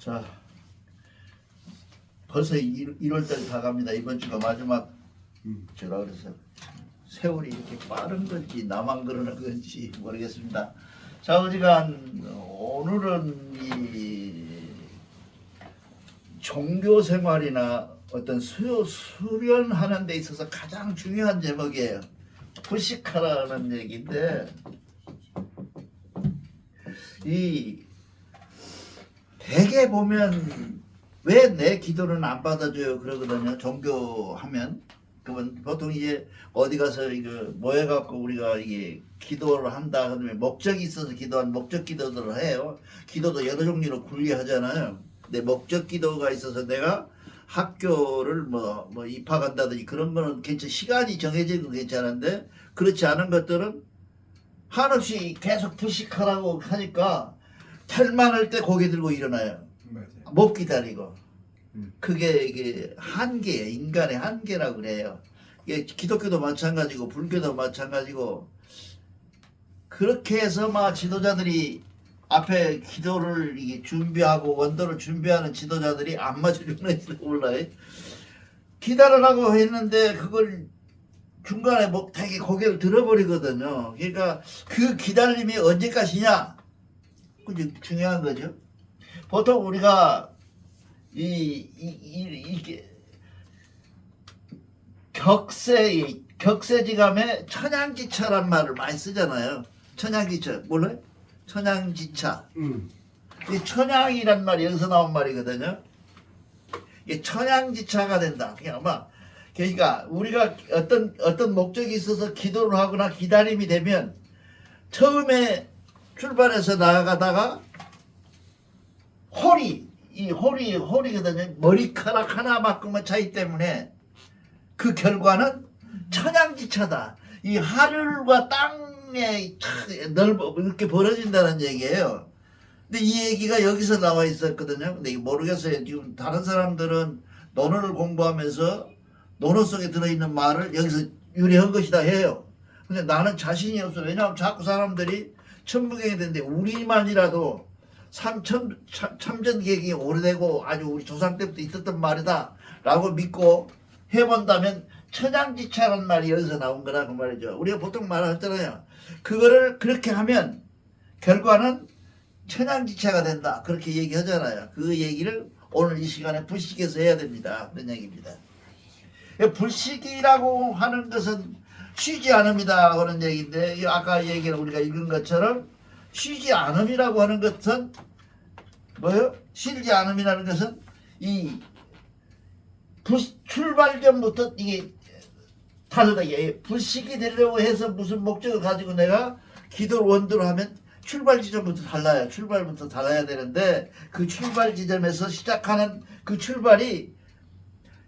자, 벌써 1월달이 다 갑니다. 이번 주가 마지막 주라 그래서 세월이 이렇게 빠른 건지 나만 그러는 건지 모르겠습니다. 자, 어지간 오늘은 이 종교 생활이나 어떤 수련하는 데 있어서 가장 중요한 제목이에요. 불식하라는 얘기인데, 이 대개 보면 왜 내 기도는 안 받아줘요 그러거든요. 종교하면 그러면 보통 이제 어디 가서 이거 모여갖고 우리가 이게 기도를 한다 그러면 목적이 있어서 기도한 목적 기도들을 해요. 기도도 여러 종류로 분리하잖아요. 근데 목적 기도가 있어서 내가 학교를 뭐 입학한다든지 그런 거는 괜찮, 시간이 정해진 건 괜찮은데 그렇지 않은 것들은 한없이 계속 불식하라고 하니까 탈만할 때 고개 들고 일어나요. 맞아요. 못 기다리고. 그게 이게 한계예요. 인간의 한계라고 그래요. 이게 기독교도 마찬가지고 불교도 마찬가지고 그렇게 해서 막 지도자들이 앞에 기도를 이게 준비하고 원도를 준비하는 지도자들이 안 맞으려는지도 몰라요. 기다리라고 했는데 그걸 중간에 못하게 고개를 들어버리거든요. 그러니까 그 기다림이 언제까지냐? 그게 중요한 거죠. 보통 우리가 이게 격세지감에 천양지차란 말을 많이 쓰잖아요. 천양지차 몰라요? 천양지차. 이 천양이란 말이 여기서 나온 말이거든요. 이게 천양지차가 된다. 그냥 막 그러니까 우리가 어떤 목적이 있어서 기도를 하거나 기다림이 되면 처음에 출발해서 나아가다가 홀이거든요. 머리카락 하나만큼의 차이 때문에 그 결과는 천양지차다. 이 하늘과 땅에 넓어 이렇게 벌어진다는 얘기예요. 근데 이 얘기가 여기서 나와 있었거든요. 근데 모르겠어요. 지금 다른 사람들은 논어를 공부하면서 논어 속에 들어있는 말을 여기서 유래한 것이다 해요. 근데 나는 자신이 없어. 왜냐하면 자꾸 사람들이 천부경이 되는데 우리만이라도 참전계획이 오래되고 아주 우리 조상 때부터 있었던 말이다 라고 믿고 해본다면 천양지차라는 말이 여기서 나온 거라 그 말이죠. 우리가 보통 말하잖아요. 그거를 그렇게 하면 결과는 천양지차가 된다 그렇게 얘기하잖아요. 그 얘기를 오늘 이 시간에 불식에서 해야 됩니다. 그런 얘기입니다. 불식이라고 하는 것은 쉬지 않음이다 그런 얘기인데 아까 얘기를 우리가 읽은 것처럼 쉬지 않음이라고 하는 것은 뭐요? 쉬지 않음이라는 것은 이 출발 전부터 이게 다르다. 불식이 되려고 해서 무슨 목적을 가지고 내가 기도를 원도로 하면 출발 지점부터 달라요. 출발부터 달라야 되는데 그 출발 지점에서 시작하는 그 출발이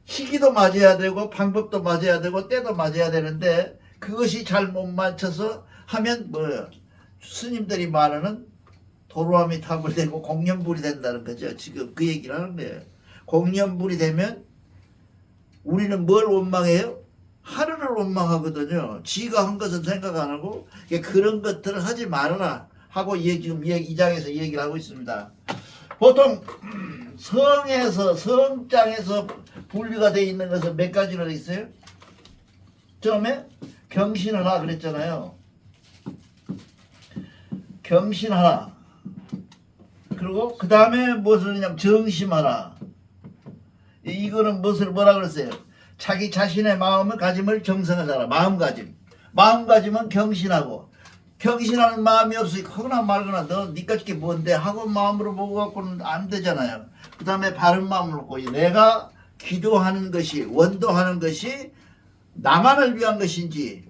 시기도 맞아야 되고 방법도 맞아야 되고 때도 맞아야 되는데 그것이 잘 못 맞춰서 하면 뭐예요? 스님들이 말하는 도로함이 탑을 되고 공연불이 된다는 거죠. 지금 그 얘기를 하는 거예요. 공연불이 되면 우리는 뭘 원망해요? 하늘을 원망하거든요. 지가 한 것은 생각 안 하고 그런 것들을 하지 말아라 하고 지금 이 장에서 얘기를 하고 있습니다. 보통 성장에서 분리가 되어 있는 것은 몇 가지로 있어요? 처음에 경신하라 그랬잖아요. 경신하라. 그리고 그 다음에 무엇을 하냐면 정심하라. 이거는 뭐라 그랬어요? 자기 자신의 마음을 가짐을 정성하라. 마음가짐은 경신하고 경신하는 마음이 없으니까 하거나 말거나 너 니까지 게 뭔데 하고 마음으로 보고 갖고는 안 되잖아요. 그 다음에 바른 마음을 먹고 내가 기도하는 것이 원도하는 것이 나만을 위한 것인지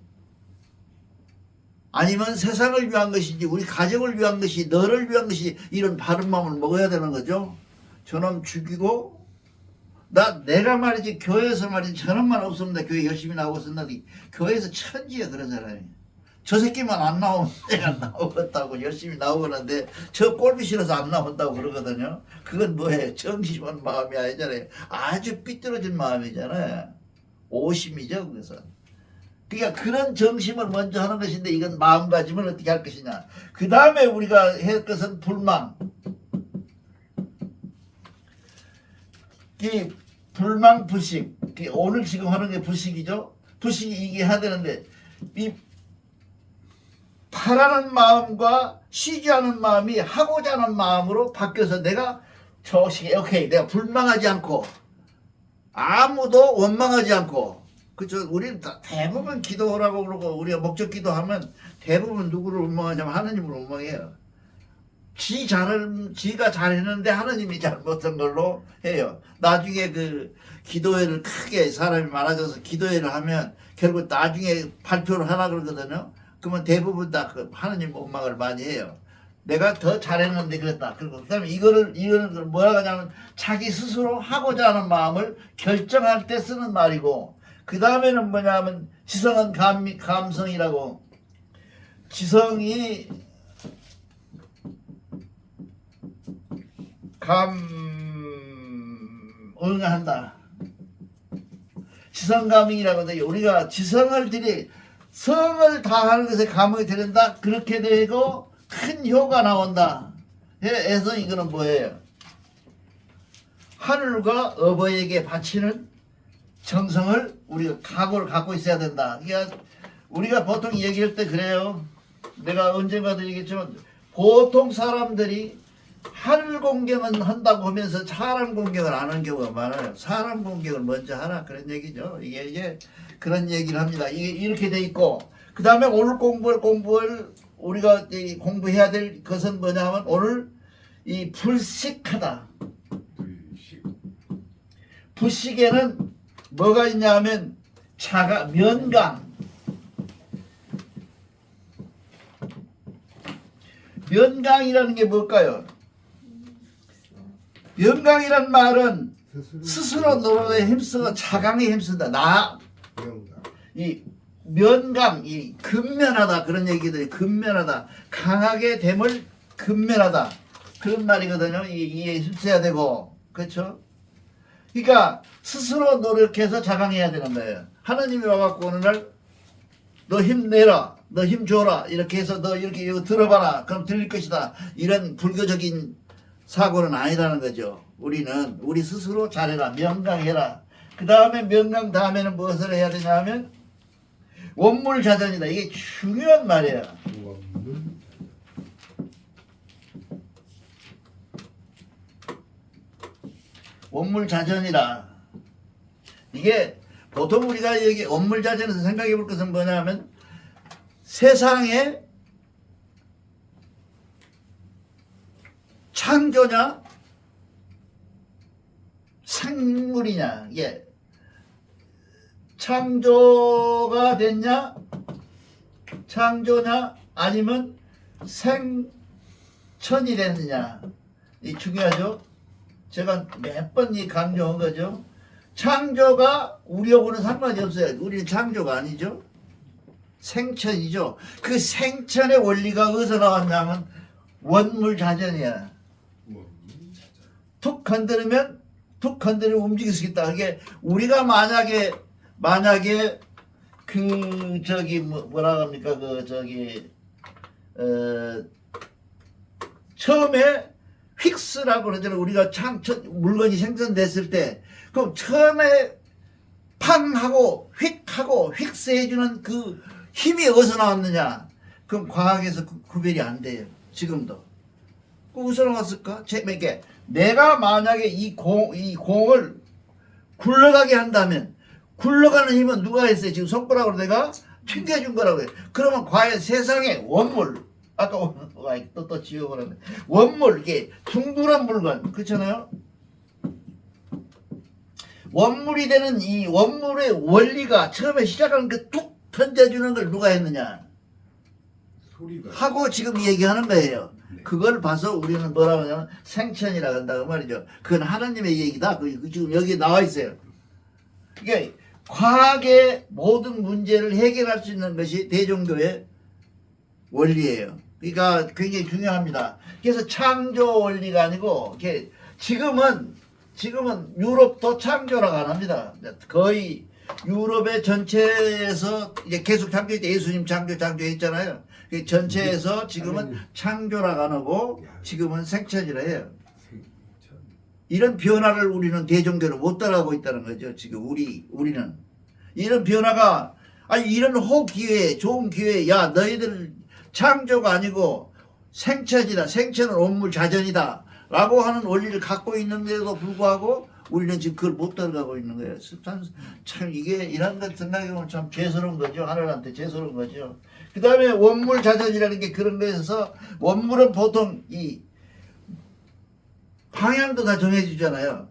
아니면 세상을 위한 것인지 우리 가정을 위한 것이 너를 위한 것이 이런 바른 마음을 먹어야 되는 거죠. 저놈 죽이고 내가 말이지 교회에서 말이지 저놈만 없으면 나 교회 열심히 나오고 있었는데 교회에서 천지야 그런 사람이 저 새끼만 안 나오면 내가 나오겠다고 열심히 나오는데 저 꼴비 싫어서 안 나온다고 그러거든요. 그건 뭐예요? 정심한 마음이 아니잖아요. 아주 삐뚤어진 마음이잖아요. 오심이죠. 그래서 그러니까 그런 정심을 먼저 하는 것인데 이건 마음가짐을 어떻게 할 것이냐. 그 다음에 우리가 할 것은 불망. 이 불망불식, 오늘 지금 하는 게 불식이죠. 불식이 이게 해야 되는데 이 바라는 마음과 쉬지 않은 마음이 하고자 하는 마음으로 바뀌어서 내가 저 시기에 오케이 내가 불망하지 않고 아무도 원망하지 않고 그죠. 우리는 대부분 기도라고 그러고 우리가 목적 기도하면 대부분 누구를 원망하냐면 하나님을 원망해요. 지가 잘했는데 하나님이 잘못한 걸로 해요. 나중에 그 기도회를 크게 사람이 많아져서 기도회를 하면 결국 나중에 발표를 하라 그러거든요. 그러면 대부분 다 그 하나님 원망을 많이 해요. 내가 더 잘했는데 그랬다. 그리고 그다음에 이거를 뭐라고 하냐면 자기 스스로 하고자 하는 마음을 결정할 때 쓰는 말이고 그 다음에는 뭐냐면 지성은 감성이라고 지성이 응한다. 지성감이라고 하는데 우리가 지성을 들이 성을 다하는 것에 감흥이 들인다. 그렇게 되고 큰 효가 나온다. 해서 이거는 뭐예요? 하늘과 어버이에게 바치는 정성을 우리가 각오를 갖고 있어야 된다. 그러니까 우리가 보통 얘기할 때 그래요. 내가 언젠가도 얘기했지만 보통 사람들이 하늘 공경은 한다고 하면서 사람 공경을 안 하는 경우가 많아요. 사람 공경을 먼저 하라 그런 얘기죠. 이게 그런 얘기를 합니다. 이게 이렇게 돼 있고 그 다음에 오늘 공부를 우리가 공부해야 될 것은 뭐냐면 오늘 이 불식하다. 불식에는 뭐가 있냐면 면강. 면강이라는 게 뭘까요? 면강이란 말은 스스로 노력에 힘쓰고 자강에 힘쓴다. 이 면강, 이 근면하다 그런 얘기들이 근면하다. 강하게 됨을 근면하다. 그런 말이거든요. 이게 힘써야 되고. 그렇죠? 그러니까 스스로 노력해서 자강해야 되는 거예요. 하나님이 와갖고 어느 날 너 힘내라. 너 힘 줘라. 이렇게 해서 너 이렇게 이거 들어봐라. 그럼 들릴 것이다. 이런 불교적인 사고는 아니라는 거죠. 우리 스스로 잘해라. 명강해라. 그 다음에 명강 다음에는 무엇을 해야 되냐 하면 원물자전이다. 이게 중요한 말이에요. 원물자전이라. 이게 보통 우리가 여기 원물자전에서 생각해 볼 것은 뭐냐면 세상에 창조냐 생물이냐 이게 창조가 됐냐 창조냐 아니면 생천이 됐느냐 이 중요하죠. 제가 몇 번 강조한 거죠. 창조가 우리하고는 상관이 없어요. 우리는 창조가 아니죠. 생천이죠. 그 생천의 원리가 어디서 나왔냐면 원물자전이야. 툭 건드리면 움직일 수 있다. 그게 우리가 만약에 그 저기 뭐라 합니까 그 저기 처음에 휙스라고 그러잖아요. 우리가 물건이 생성됐을 때 그럼 처음에 팡 하고 휙스 해주는 그 힘이 어디서 나왔느냐? 그럼 과학에서 구별이 안 돼요. 지금도. 어디서 나왔을까? 그러니까 내가 만약에 이 공을 굴러가게 한다면 굴러가는 힘은 누가 했어요? 지금 손가락으로 내가 튕겨준 거라고 해요. 그러면 과연 세상에 원물 아까 또 지워버렸네. 원물 이게 둥그런 물건 그렇잖아요. 원물이 되는 이 원물의 원리가 처음에 시작하는 그 툭 던져주는 걸 누가 했느냐 하고 지금 얘기하는 거예요. 네. 그걸 봐서 우리는 뭐라고 하냐면 생천이라고 한다고 말이죠. 그건 하나님의 얘기다. 지금 여기 나와 있어요. 그러니까 과학의 모든 문제를 해결할 수 있는 것이 대종교의 원리예요. 그러니까 굉장히 중요합니다. 그래서 창조 원리가 아니고 지금은 유럽도 창조라고 안 합니다. 거의 유럽의 전체에서 이제 계속 창조했죠. 예수님 창조했잖아요. 전체에서 지금은 창조라고 안 하고 지금은 생천이라 해요. 이런 변화를 우리는 대종교로 못 따라가고 있다는 거죠. 지금 우리는 이런 변화가 아니 이런 기회에 좋은 기회에 야 너희들 창조가 아니고 생천이다. 생천은 온물자전이다. 라고 하는 원리를 갖고 있는데도 불구하고 우리는 지금 그걸 못 따라가고 있는 거예요. 참 이게 이런 것 생각해보면 참 죄스러운 거죠. 하늘한테 죄스러운 거죠. 그 다음에 원물자전이라는 게 그런 거에서 원물은 보통 이 방향도 다 정해주잖아요.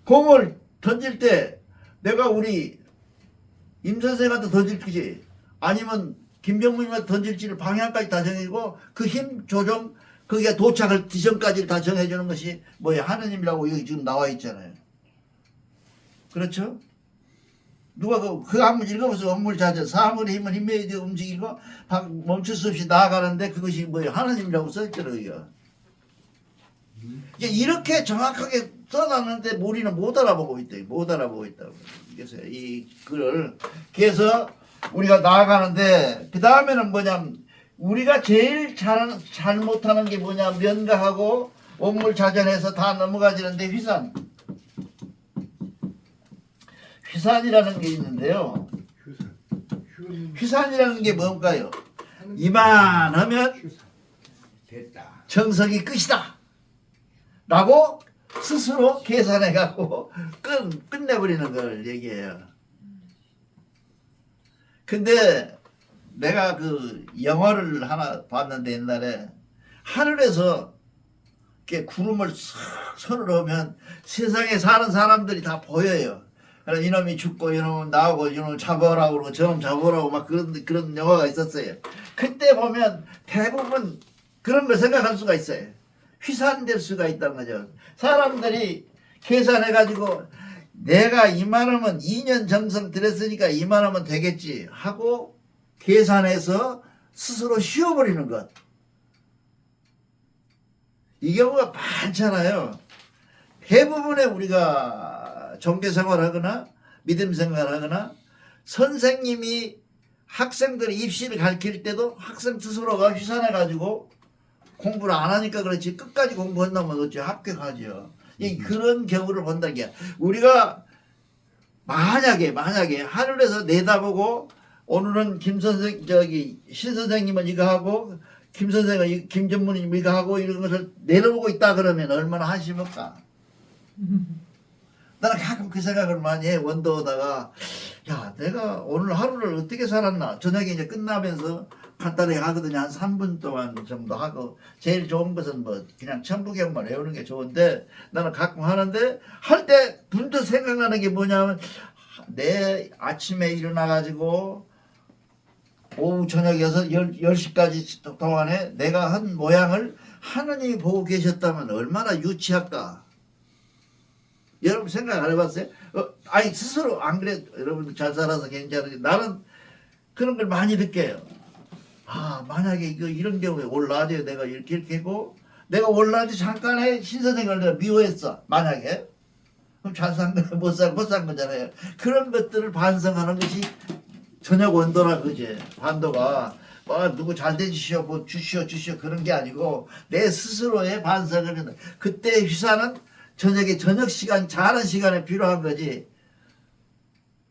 공을 던질 때 내가 우리 임 선생한테 던질지 아니면 김병문님한테 던질지를 방향까지 다 정해주고 그 힘 조정 거기에 도착을 지점까지 다 정해주는 것이 뭐예요? 하느님이라고 여기 지금 나와 있잖아요. 그렇죠? 누가 그 한번 읽어보세요. 원물자전 사물의 힘은 힘에 대해 움직이고 멈출 수 없이 나아가는데 그것이 뭐예요? 하느님이라고 써있더라고요. 이렇게 정확하게 써놨는데 우리는 못 알아보고 있다. 못 알아보고 있다고. 그래서 이 글을 그래서 우리가 나아가는데 그 다음에는 뭐냐면 우리가 제일 잘못하는 게 뭐냐 면가하고 원물자전해서 다 넘어가지는데 휘산이라는 게 있는데요. 휘산이라는 게 뭔가요? 이만하면 정석이 끝이다 라고 스스로 계산해 갖고 끝내버리는 걸 얘기해요. 근데 내가 그 영화를 하나 봤는데 옛날에 하늘에서 이렇게 구름을 싹 손으로 오면 세상에 사는 사람들이 다 보여요. 그래서 이놈이 죽고 이놈은 나오고 이놈을 잡아오라고 그러고 저놈 잡아오라고 막 그런 영화가 있었어요. 그때 보면 대부분 그런 걸 생각할 수가 있어요. 휘산될 수가 있다는 거죠. 사람들이 계산해가지고 내가 이만하면 2년 정성 들였으니까 이만하면 되겠지 하고 계산해서 스스로 쉬어버리는 것. 이 경우가 많잖아요. 대부분의 우리가 종교생활하거나 믿음생활하거나 선생님이 학생들의 입시를 가르칠 때도 학생 스스로가 휘산해가지고 공부를 안 하니까 그렇지 끝까지 공부한다면 어찌 합격하죠. 그런 경우를 본다는 게 우리가 만약에 하늘에서 내다보고 오늘은 신 선생님은 이거 하고 김 선생은 김전무님 이거 하고 이런 것을 내려보고 있다 그러면 얼마나 한심할까. 나는 가끔 그 생각을 많이 해. 원도하다가 야 내가 오늘 하루를 어떻게 살았나. 저녁에 이제 끝나면서 간단하게 하거든요. 한 3분 동안 정도 하고 제일 좋은 것은 뭐 그냥 천부경만 외우는 게 좋은데 나는 가끔 하는데 할 때 문득 생각나는 게 뭐냐면 내 아침에 일어나가지고 오후 저녁 10시까지 동안에 내가 한 모양을 하느님이 보고 계셨다면 얼마나 유치할까. 여러분 생각 안 해봤어요? 아니 스스로 안 그래? 여러분들 잘 살아서 괜찮은데 나는 그런 걸 많이 느껴요. 아 만약에 이런 경우에 올 낮에 내가 이렇게 하고 내가 올 낮에 잠깐에 신선생을 내가 미워했어. 만약에 그럼 잘 산 거야 못 산 거잖아요. 그런 것들을 반성하는 것이 저녁 원도라 그제 반도가 뭐 누구 잘 되시오 뭐 주시오 그런 게 아니고 내 스스로의 반성을 한다. 그때 휘사는 저녁 시간 자는 시간에 필요한 거지.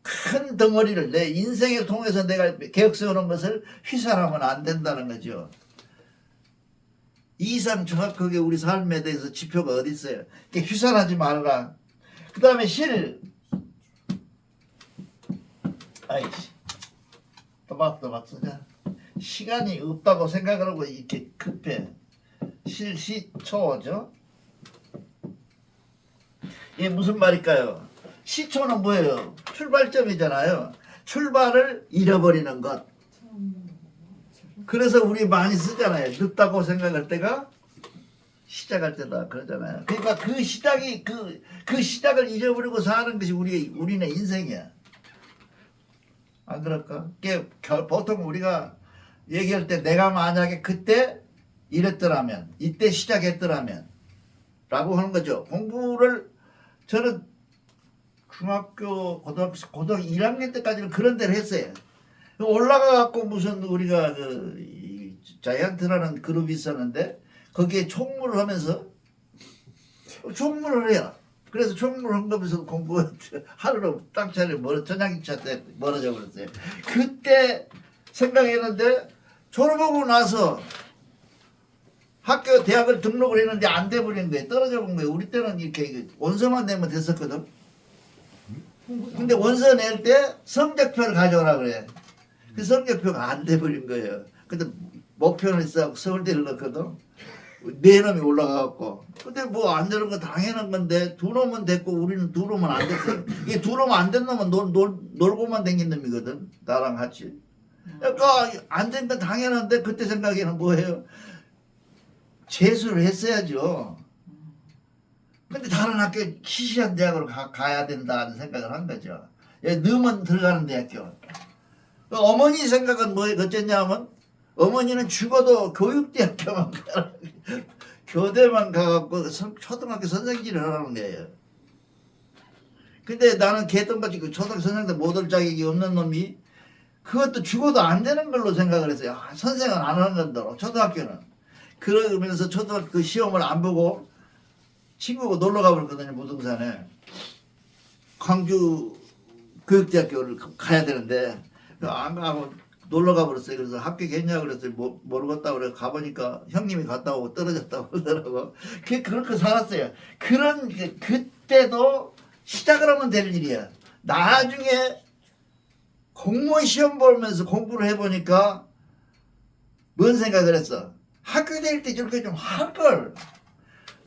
큰 덩어리를 내 인생을 통해서 내가 계획 세우는 것을 휘산하면 안 된다는 거죠. 이 이상 정확하게 우리 삶에 대해서 지표가 어디 있어요. 휘산하지 말아라. 그 다음에 아이씨 또박 쓰자. 시간이 없다고 생각을 하고 이렇게 급해. 시초죠. 이게 무슨 말일까요? 시초는 뭐예요? 출발점이잖아요. 출발을 잃어버리는 것. 그래서 우리 많이 쓰잖아요. 늦다고 생각할 때가 시작할 때다 그러잖아요. 그러니까 그 시작을 잊어버리고 사는 것이 우리네 인생이야. 안 그럴까? 보통 우리가 얘기할 때 내가 만약에 그때 이랬더라면 이때 시작했더라면 라고 하는 거죠. 공부를 저는 중학교 고등학교 1학년 때까지는 그런 데를 했어요. 올라가 갖고 무슨 우리가 자이언트라는 그룹이 있었는데 거기에 총무를 하면서 총무를 해요. 그래서 총무를 헌금해서 공부 하루로 땅차를 전장기차 때 멀어져 버렸어요. 그때 생각했는데 졸업하고 나서 학교 대학을 등록을 했는데 안 돼버린 거예요. 떨어져 본 거예요. 우리 때는 이렇게 원서만 내면 됐었거든. 근데 원서 낼 때 성적표를 가져오라 그래. 그 성적표가 안 돼버린 거예요. 근데 목표는 있어 서울대를 넣거든. 네 놈이 올라가갖고. 근데 뭐 안 되는 거 당연한 건데 두 놈은 됐고 우리는 두 놈은 안 됐어요. 이게 두 놈 안 된 놈은 놀고만 댕긴 놈이거든. 나랑 같이. 그러니까 안 된 건 당연한데 그때 생각에는 뭐예요? 재수를 했어야죠. 근데 다른 학교 시시한 대학으로 가야 된다는 생각을 한 거죠. 넣으면 들어가는 대학교. 어머니 생각은 뭐 어쨌냐면 어머니는 죽어도 교육대학교만 가라. 교대만 가갖고 초등학교 선생님을 하라는 거예요. 근데 나는 개똥같이 그 초등학교 선생님들 못 올 자격이 없는 놈이 그것도 죽어도 안 되는 걸로 생각을 했어요. 아, 선생은 안 하는 건데 초등학교는. 그러면서 초등학교 그 시험을 안 보고 친구가 놀러 가버렸거든요. 무등산에. 광주 교육대학교를 가야 되는데 안 가고 놀러 가버렸어요. 그래서 합격했냐고 그랬어요. 모르겠다고 그래 가보니까 형님이 갔다 오고 떨어졌다고 그러더라고. 그렇게 살았어요. 그때도 시작을 하면 될 일이야. 나중에 공무원 시험 보면서 공부를 해보니까 뭔 생각을 했어. 학교 다닐 때 저렇게 좀 할걸.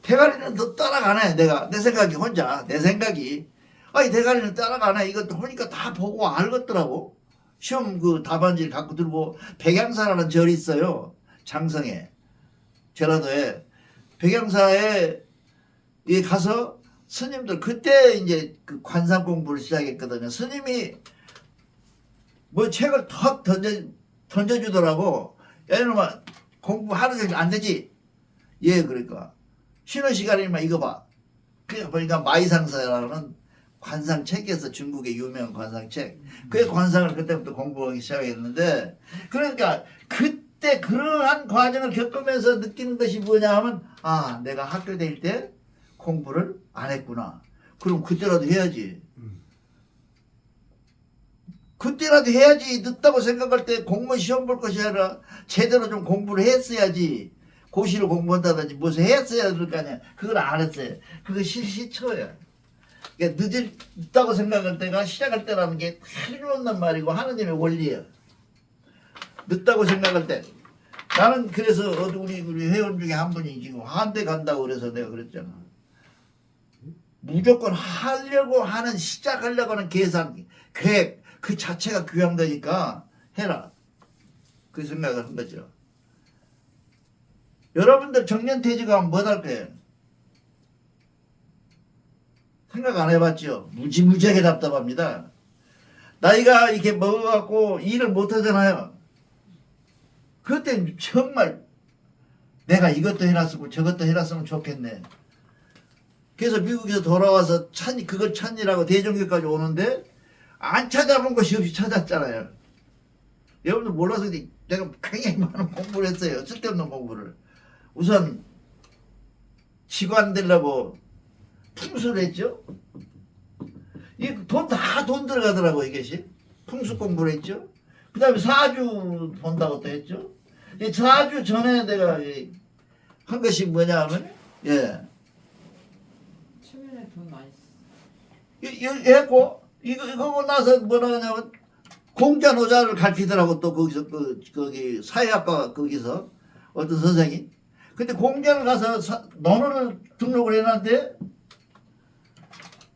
대가리는 더 따라가네. 내 생각이 혼자 내 생각이. 아니 대가리는 따라가네. 이것도 보니까 다 보고 알겠더라고. 시험 그 답안지를 갖고 들고 백양사라는 절이 있어요. 장성에 전라도에 백양사에 가서 스님들 그때 이제 그 관상 공부를 시작했거든요. 스님이 뭐 책을 턱 던져주더라고. 야 이놈아 공부 하루 종일 안 되지? 예 그러니까 쉬는 시간이면 이거 봐. 그래 보니까 마이상사라는 관상책에서 중국의 유명한 관상책. 그 관상을 그때부터 공부하기 시작했는데 그러니까 그때 그러한 과정을 겪으면서 느끼는 것이 뭐냐 하면 아 내가 학교 다닐 때 공부를 안 했구나. 그럼 그때라도 해야지. 그때라도 해야지. 늦다고 생각할 때 공무원 시험 볼 것이 아니라 제대로 좀 공부를 했어야지. 고시를 공부한다든지 무슨 했어야 될 거 아니야. 그걸 안 했어요. 그거 실시초예요. 그러니까 늦다고 생각할 때가 시작할 때라는 게 틀림없는 말이고 하느님의 원리예요. 늦다고 생각할 때. 나는 그래서 우리 회원 중에 한 분이 지금 한대 간다고 그래서 내가 그랬잖아. 무조건 하려고 하는 시작하려고 하는 계산, 계획 그 자체가 귀한 거니까 해라. 그 생각을 한 거죠. 여러분들 정년퇴직하면 뭐 할 거예요? 생각 안 해봤죠? 무지무지하게 답답합니다. 나이가 이렇게 먹어갖고 일을 못 하잖아요. 그때 정말 내가 이것도 해놨으면 저것도 해놨으면 좋겠네. 그래서 미국에서 돌아와서 그걸 찾느라고 대전교까지 오는데 안 찾아본 것이 없이 찾았잖아요. 여러분들 몰라서 내가 굉장히 많은 공부를 했어요. 쓸데없는 공부를. 우선 직관 되려고 풍수를 했죠. 돈 들어가더라고 이것이. 풍수 공부를 했죠. 그 다음에 사주 본다고 또 했죠. 이 사주 전에 내가 한 것이 뭐냐 하면 최근에 돈 많이 했고 이거고 나서 뭐라 하냐면 공자노자를 가르치더라고. 또 거기서 거기 사회학과 거기서 어떤 선생이. 근데 공자를 가서 논어를 등록을 해놨는데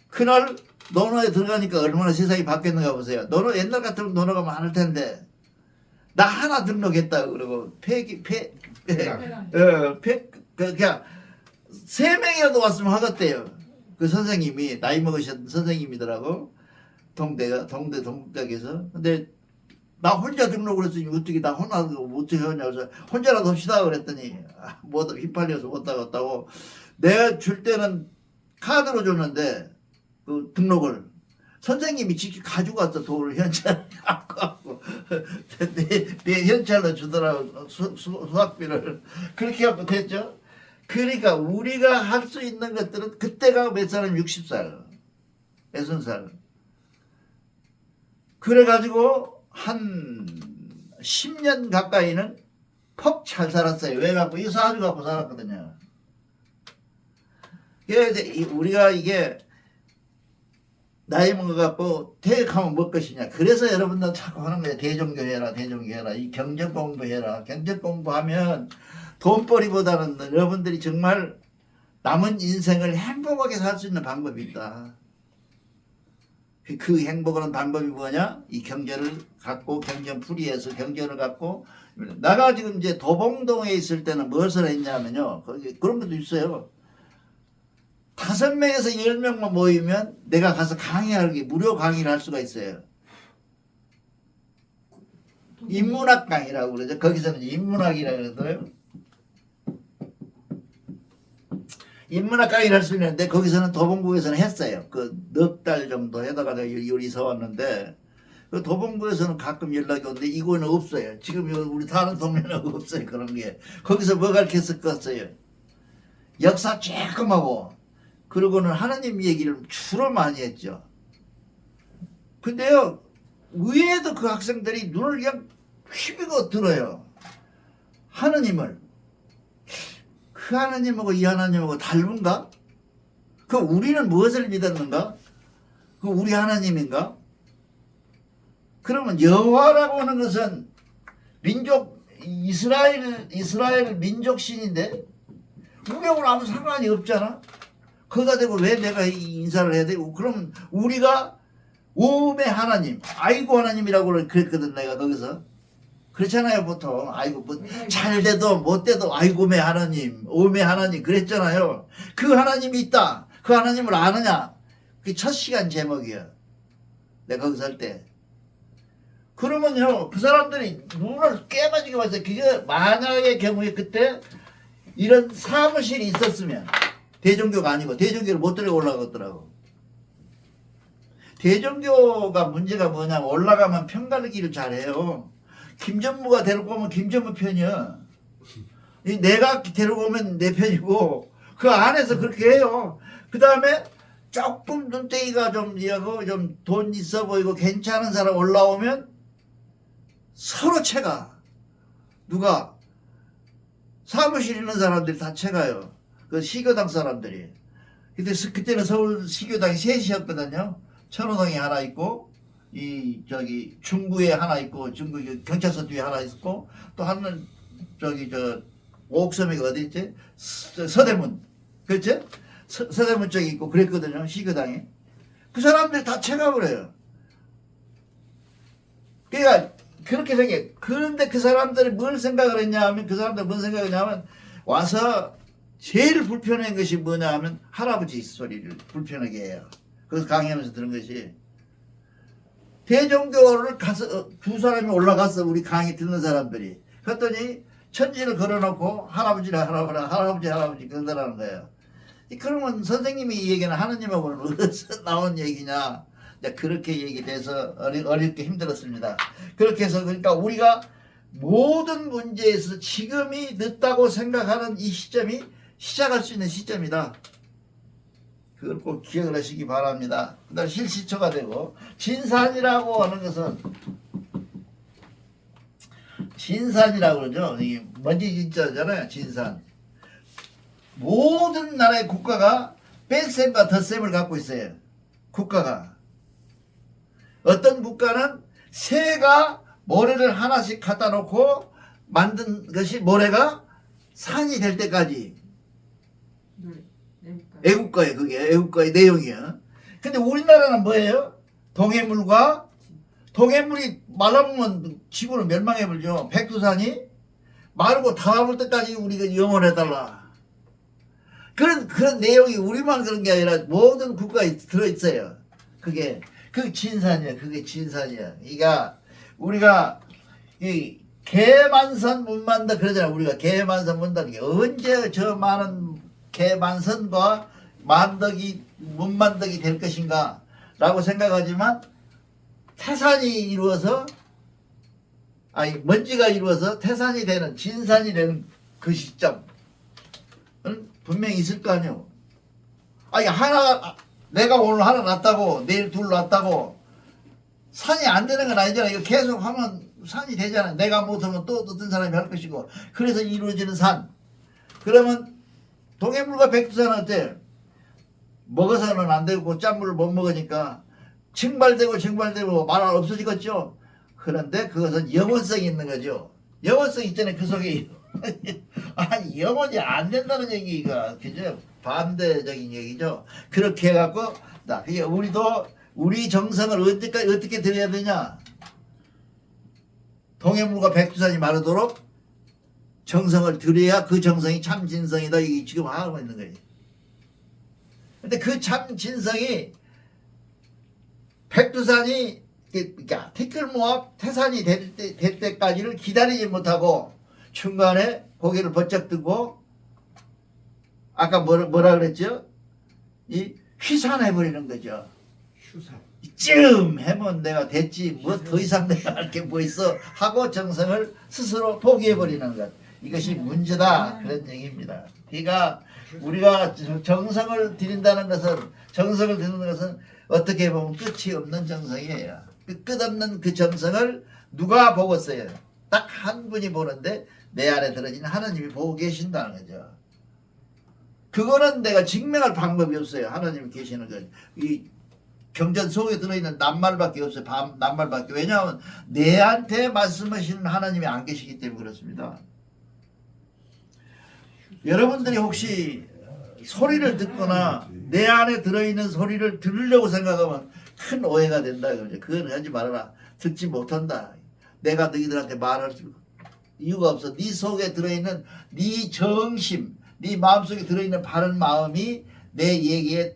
그날 논어에 들어가니까 얼마나 세상이 바뀌었는가 보세요. 논어 옛날 같으면 논어가 많을 텐데 나 하나 등록했다고 그러고 그냥 3명이라도 왔으면 하겠대요. 그 선생님이 나이 먹으신 선생님이더라고. 동대에서. 근데 나 혼자 등록을 했으니 어떻게 나 어떻게 하냐 그래서 혼자라도 합시다 그랬더니 못 휘팔려서 못 하겠다고. 내가 줄 때는 카드로 줬는데 그 등록을 선생님이 직접 가지고 왔어. 돈을 현찰 갖고 내 현찰로 주더라고. 수학비를 그렇게 갖고 됐죠. 그러니까 우리가 할 수 있는 것들은 그때가 몇 사람 60살, 60살. 그래가지고 한 10년 가까이는 퍽 잘 살았어요. 왜 갖고 이 사주 갖고 살았거든요. 그래서 우리가 이게 나이 먹어갖고 퇴직하면 뭐 것이냐. 그래서 여러분들 자꾸 하는 거예요. 대종교 해라, 대종교 해라. 이 경전 공부해라. 경전 공부하면 돈벌이보다는 여러분들이 정말 남은 인생을 행복하게 살 수 있는 방법이 있다. 그 행복한 방법이 뭐냐? 이 경전을 갖고 경전풀이해서 경전을 갖고 내가 지금 이제 도봉동에 있을 때는 무엇을 했냐면요. 거기 그런 것도 있어요. 5명에서 10명만 모이면 내가 가서 강의하기 무료 강의를 할 수가 있어요. 인문학 강의라고 그러죠. 거기서는 인문학이라고 그러더라고요. 인문학 강의를 할 수 있는데 거기서는 도봉구에서는 했어요. 그 넉 달 정도 해다가 요리서 왔는데 그 도봉구에서는 가끔 연락이 오는데 이거는 없어요. 지금 우리 다른 동네는 없어요. 그런 게. 거기서 뭐 가르쳤었겠어요. 역사 조금하고 그러고는 하나님 얘기를 주로 많이 했죠. 근데요 의외에도 그 학생들이 눈을 그냥 휘비고 들어요. 하나님을. 그 하나님하고 이 하나님하고 다른가? 그 우리는 무엇을 믿었는가? 그 우리 하나님인가? 그러면 여호와라고 하는 것은 민족 이스라엘 민족 신인데 우리하고는 아무 상관이 없잖아. 거기다 대고 왜 내가 인사를 해야 되고? 그럼 우리가 오음의 하나님, 아이고 하나님이라고 그랬거든 내가 거기서. 그렇잖아요 보통. 아이고 뭐 잘 돼도 못 돼도 아이고매 하나님, 오음의 하나님 그랬잖아요. 그 하나님이 있다. 그 하나님을 아느냐? 그게 첫 시간 제목이야. 내가 거기서 할 때. 그러면요 그 사람들이 눈을 깨가지고 봤어요. 그게 만약의 경우에 그때 이런 사무실이 있었으면 대종교가 아니고 대종교를 못 들어 올라갔더라고. 대종교가 문제가 뭐냐면 올라가면 편가르기를 잘해요. 김전무가 데리고 오면 김전무 편이야. 내가 데리고 오면 내 편이고 그 안에서 그렇게 해요. 그 다음에 조금 눈대기가 좀 돈 있어 보이고 괜찮은 사람 올라오면 서로 채가. 누가? 사무실 있는 사람들이 다 채가요. 그 시교당 사람들이. 근데 그때는 서울 시교당이 셋이었거든요. 천호동에 하나 있고 중구에 하나 있고 중구 경찰서 뒤에 하나 있고 또 하나는 옥섬이가 어디 있지? 서대문. 그렇죠? 서대문 쪽에 있고 그랬거든요. 시교당이. 그 사람들이 다 채가버려요. 그러니까 그렇게 생각해. 그런데 그 사람들이 뭘 생각을 했냐 하면 그 사람들이 뭔 생각을 했냐면 와서 제일 불편한 것이 뭐냐 하면 할아버지 소리를 불편하게 해요. 그래서 강의하면서 들은 것이 대종교를 가서 두 사람이 올라갔어. 우리 강의 듣는 사람들이. 그랬더니 천지를 걸어놓고 할아버지 그러더라는 거예요. 그러면 선생님이 이 얘기는 하느님하고는 어디서 나온 얘기냐. 그렇게 얘기돼서 어렵게 힘들었습니다. 그렇게 해서 그러니까 우리가 모든 문제에서 지금이 늦다고 생각하는 이 시점이 시작할 수 있는 시점이다. 그걸 꼭 기억을 하시기 바랍니다. 그 다음 실시초가 되고 진산이라고 하는 것은 진산이라고 그러죠. 이게 먼지 진짜잖아요. 진산. 모든 나라의 국가가 뺄셈과 덧셈을 갖고 있어요. 국가가. 어떤 국가는 새가 모래를 하나씩 갖다 놓고 만든 것이 모래가 산이 될 때까지. 애국가에 그게 애국가의 내용이야. 근데 우리나라는 뭐예요? 동해물이 말라보면 지구는 멸망해버리죠. 백두산이 마르고 닿아볼 때까지 우리가 영원해달라. 그런 내용이 우리만 그런 게 아니라 모든 국가에 들어있어요. 그게 그 진산이야. 그게 진산이야. 그러니까 우리가 이 개만선 문만다 그러잖아. 우리가 개만선 문다는 게 언제 저 많은 개만선과 문만덕이 될 것인가 라고 생각하지만 태산이 이루어서 먼지가 이루어서 태산이 되는 진산이 되는 그 시점 분명히 있을 거 아니에요. 아니 하나 내가 오늘 하나 났다고 내일 둘 났다고 산이 안 되는 건 아니잖아. 이거 계속 하면 산이 되잖아. 내가 못하면 또 어떤 사람이 할 것이고. 그래서 이루어지는 산. 그러면 동해물과 백두산은 어때? 먹어서는 안 되고 짠물을 못 먹으니까 증발되고 말할 없어지겠죠. 그런데 그것은 영원성이 있는 거죠. 영원성 있잖아요. 그 속에. 아니 영원히 안 된다는 얘기가 그죠? 반대적인 얘기죠. 그렇게 해갖고 그게 우리도 우리 정성을 어떻게 드려야 되냐? 동해물과 백두산이 마르도록 정성을 들여야 그 정성이 참 진성이다. 이게 지금 하고 있는 거예요. 근데 그 참 진성이 백두산이 그러니까 티끌모아 태산이 될 때까지를 기다리지 못하고 중간에 고개를 번쩍 들고 아까 뭐라 그랬죠? 이 휘산해버리는 거죠. 이쯤 해면 내가 됐지 뭐 더 이상 내가 할 게 뭐 있어 하고 정성을 스스로 포기해버리는 것. 이것이 문제다 그런 얘기입니다. 그러니까 우리가 정성을 드린다는 것은 정성을 드리는 것은 어떻게 보면 끝이 없는 정성이에요. 그 끝없는 그 정성을 누가 보고 있어요? 딱 한 분이 보는데 내 안에 들어진 하나님이 보고 계신다는 거죠. 그거는 내가 증명할 방법이 없어요. 하나님이 계시는 거. 이 경전 속에 들어있는 낱말밖에 없어요. 낱말밖에. 왜냐하면 내한테 말씀하시는 하나님이 안 계시기 때문에 그렇습니다. 여러분들이 혹시 소리를 듣거나 내 안에 들어있는 소리를 들으려고 생각하면 큰 오해가 된다. 그건 하지 말아라. 듣지 못한다. 내가 너희들한테 말할 이유가 없어. 네 속에 들어있는 네 정심, 네 마음속에 들어있는 바른 마음이 내 얘기에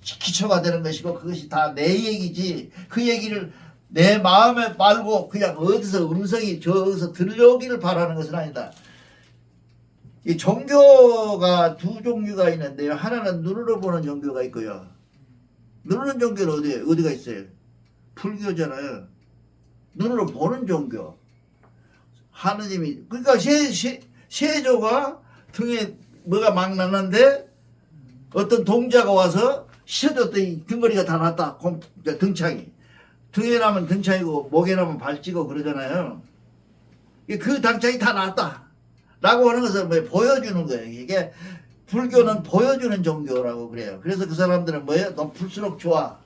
기초가 되는 것이고 그것이 다 내 얘기지. 그 얘기를 내 마음에 말고 그냥 어디서 음성이 저기서 들려오기를 바라는 것은 아니다. 이 종교가 두 종류가 있는데요. 하나는 눈으로 보는 종교가 있고요. 눈으로 종교는 어디가 있어요? 불교잖아요. 눈으로 보는 종교. 하느님이 그러니까 세조가 등에 뭐가 막 났는데 어떤 동자가 와서 씌워줬더니 등거리가 다 났다. 등창이. 등에 나면 등창이고 목에 나면 발찌고 그러잖아요. 그 당창이 다 났다. 라고 하는 것은 뭐 보여주는 거예요. 이게 불교는 보여주는 종교라고 그래요. 그래서 그 사람들은 뭐예요? 높을수록 좋아.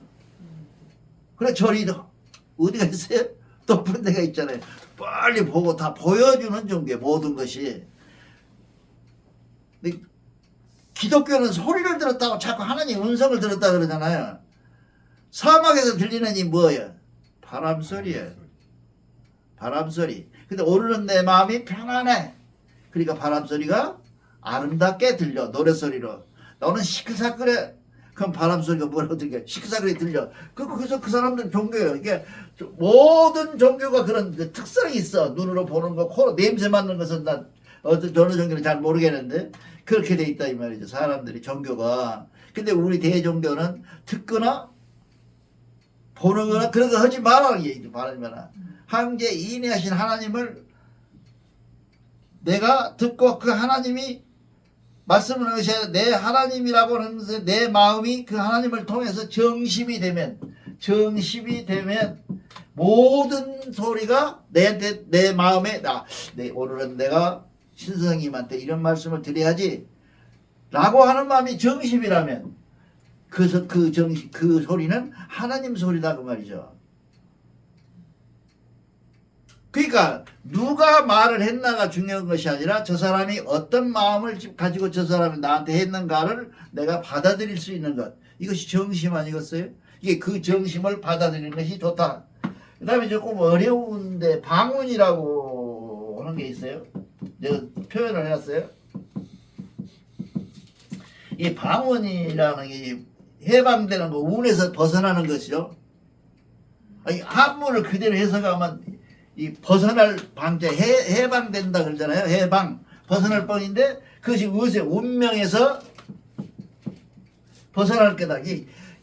그래 절이 어디가 있어요? 높은 데가 있잖아요. 빨리 보고 다 보여주는 종교예요. 모든 것이. 근데 기독교는 소리를 들었다고 자꾸 하나님 음성을 들었다 그러잖아요. 사막에서 들리는 이 뭐예요? 바람소리예요. 바람소리. 근데 오르는 내 마음이 편안해. 그러니까 바람소리가 아름답게 들려. 노래소리로. 너는 시크사크래. 그럼 바람소리가 뭐라고 들려? 시크사크래 들려. 그래서 그 사람들은 종교예요. 이게 모든 종교가 그런 그 특성이 있어. 눈으로 보는 거, 코로 냄새 맡는 것은 난 어느 종교는 잘 모르겠는데 그렇게 돼 있다 이 말이죠. 사람들이 종교가. 근데 우리 대종교는 듣거나 보는 거나 그런 거 하지 말라는 얘기죠. 말하면 황제 인내하신 하나님을 내가 듣고 그 하나님이 말씀을 하셔야 내 하나님이라고 하면서 내 마음이 그 하나님을 통해서 정심이 되면 모든 소리가 내한테 내 마음에 오늘은 내가 신선생님한테 이런 말씀을 드려야지 라고 하는 마음이 정심이라면 그 소리는 하나님 소리다 그 말이죠. 그러니까 누가 말을 했나가 중요한 것이 아니라 저 사람이 어떤 마음을 가지고 저 사람이 나한테 했는가를 내가 받아들일 수 있는 것. 이것이 정심 아니겠어요? 이게 그 정심을 받아들이는 것이 좋다. 그 다음에 조금 어려운데 방언이라고 하는 게 있어요. 내가 표현을 해놨어요. 이 방언이라는 게 해방되는 거, 운에서 벗어나는 것이죠. 한문을 그대로 해석하면 이 벗어날 방자 해방된다 그러잖아요. 해방 벗어날 뻔인데 그것이 무엇이에요? 운명에서 벗어날 거다.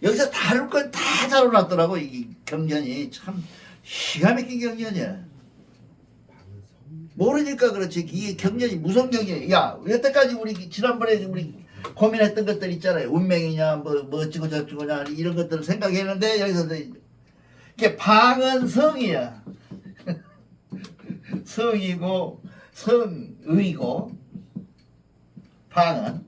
여기서 다룰 건 다 다뤄놨더라고. 이 경전이 참 기가 막힌 경전이야. 모르니까 그렇지. 이게 경전이 무슨 경전이야. 야, 여태까지 우리 지난번에 우리 고민했던 것들 있잖아요. 운명이냐 뭐 어쩌고 저쩌고냐 이런 것들을 생각했는데 여기서 이게 방은 성이야. 성이고 성의고 방은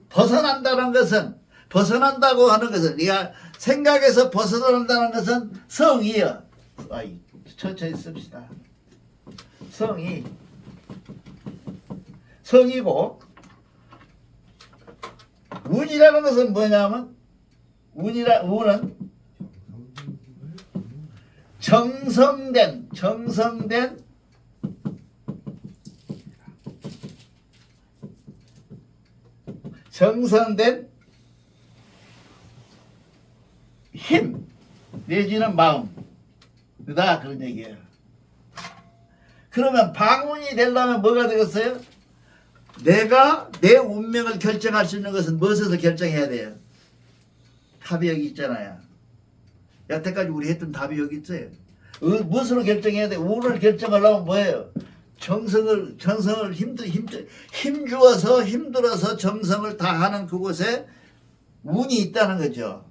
벗어난다는 것은 벗어난다고 하는 것은 네가 생각에서 벗어난다는 것은 성이야. 아이 천천히 씁시다. 성이고 운이라는 것은 뭐냐면 운은 정성된 힘 내지는 마음이다 그런 얘기예요. 그러면 방운이 되려면 뭐가 되겠어요? 내가 내 운명을 결정할 수 있는 것은 무엇에서 결정해야 돼요? 답이 여기 있잖아요. 여태까지 우리 했던 답이 여기 있어요. 무엇으로 결정해야 돼? 운을 결정하려면 뭐예요? 정성을 힘들어서 정성을 다하는 그곳에 운이 있다는 거죠.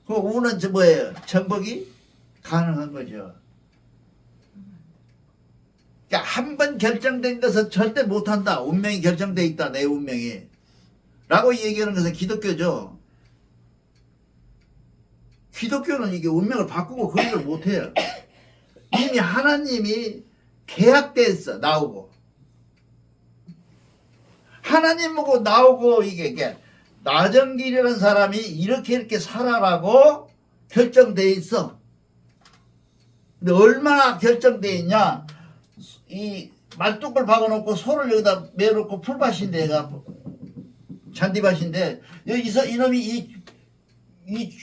그 운은 뭐예요? 정복이 가능한 거죠. 그러니까 한 번 결정된 것은 절대 못한다. 운명이 결정돼 있다. 내 운명이. 라고 얘기하는 것은 기독교죠. 기독교는 이게 운명을 바꾸고 그런 걸 못해요. 이미 하나님이 계약돼 있어. 나오고. 하나님하고 나오고 이게 나정길이라는 사람이 이렇게 살아라고 결정돼 있어. 근데 얼마나 결정돼 있냐? 이 말뚝을 박아놓고 소를 여기다 매놓고 풀밭인데 얘가 잔디밭인데 여기서 이놈이 이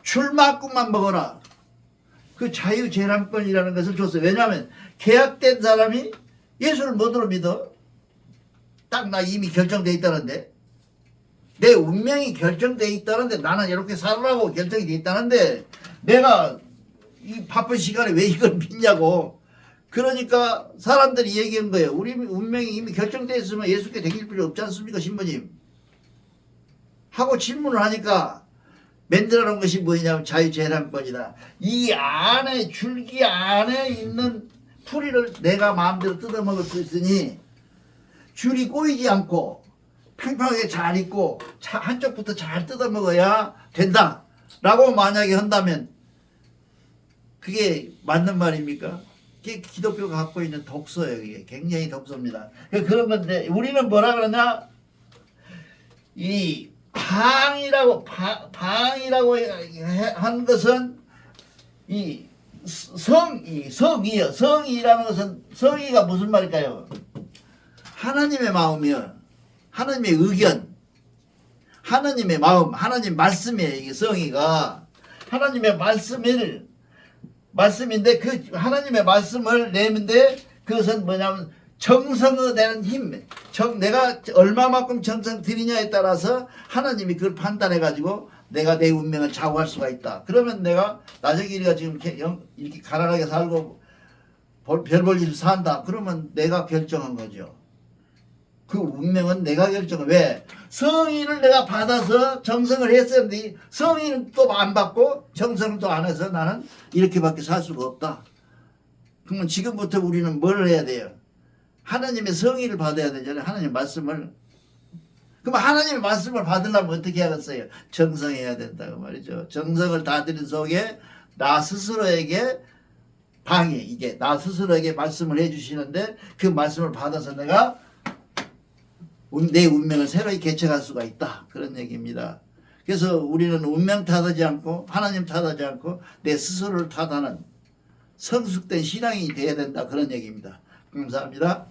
줄만큼만 먹어라. 그 자유재량권이라는 것을 줬어요. 왜냐하면 계약된 사람이 예수를 뭐로 믿어? 딱 나 이미 결정돼 있다는데 내 운명이 결정돼 있다는데 나는 이렇게 살으라고 결정이 돼 있다는데 내가 이 바쁜 시간에 왜 이걸 믿냐고. 그러니까 사람들이 얘기한 거예요. 우리 운명이 이미 결정돼 있으면 예수께 되길 필요 없지 않습니까 신부님? 하고 질문을 하니까 만들어 놓은 것이 뭐냐면 자유재량권이다. 이 안에 줄기 안에 있는 풀이를 내가 마음대로 뜯어먹을 수 있으니 줄이 꼬이지 않고 팽팽하게 잘 있고 한쪽부터 잘 뜯어먹어야 된다 라고 만약에 한다면 그게 맞는 말입니까? 그게 기독교가 갖고 있는 독소예요. 이게 굉장히 독소입니다. 그런 건데 우리는 뭐라 그러냐 이 방이라고 한 것은 이 성이요. 성이라는 것은 성이가 무슨 말일까요? 하나님의 마음이요. 하나님의 의견, 하나님의 마음, 하나님 말씀이에요. 이게 성이가 하나님의 말씀인데 그 하나님의 말씀을 내는데 그것은 뭐냐면 정성되는 힘. 내가 얼마만큼 정성 들이냐에 따라서 하나님이 그걸 판단해 가지고 내가 내 운명을 좌우할 수가 있다. 그러면 내가 나정길이가 지금 이렇게 가난하게 살고 별 볼 일 산다. 그러면 내가 결정한 거죠. 그 운명은 내가 결정해. 왜? 성의를 내가 받아서 정성을 했었는데 성의는 또 안 받고 정성은 또 안 해서 나는 이렇게밖에 살 수가 없다. 그러면 지금부터 우리는 뭘 해야 돼요? 하나님의 성의를 받아야 되잖아요. 하나님의 말씀을. 그럼 하나님의 말씀을 받으려면 어떻게 하겠어요? 정성해야 된다고 말이죠. 정성을 다 들인 속에 나 스스로에게 방해, 이게 나 스스로에게 말씀을 해주시는데 그 말씀을 받아서 내가 내 운명을 새로이 개척할 수가 있다. 그런 얘기입니다. 그래서 우리는 운명 탓하지 않고 하나님 탓하지 않고 내 스스로를 탓하는 성숙된 신앙이 되어야 된다. 그런 얘기입니다. 감사합니다.